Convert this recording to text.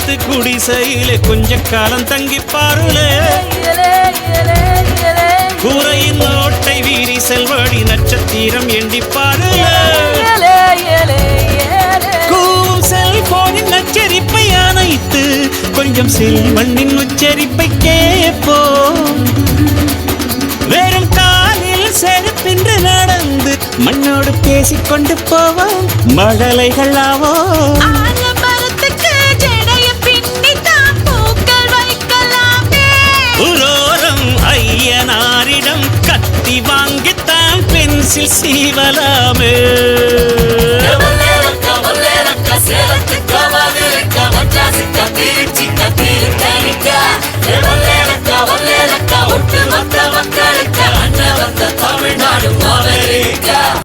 எடுத்து குடிசையில கொஞ்ச காலம் தங்கி பாருலே. கூரையின் ஓட்டை வீரி செல்வாடி நட்சத்திரம் எண்டி பாருலே. கூவும் செல்போனின் நச்சரிப்பை அணைத்து கொஞ்சம் செல்வண்ணின் உச்சரிப்பை கேட்போம். வெறும் காலில் செருப்பின்று நடந்து மண்ணோடு பேசிக்கொண்டு போவோம். மழலைகள் ஆவோம். உலோரம் ஐயனாரிடம் கத்தி வாங்கித்தான் பென்சில் சீவலாமே.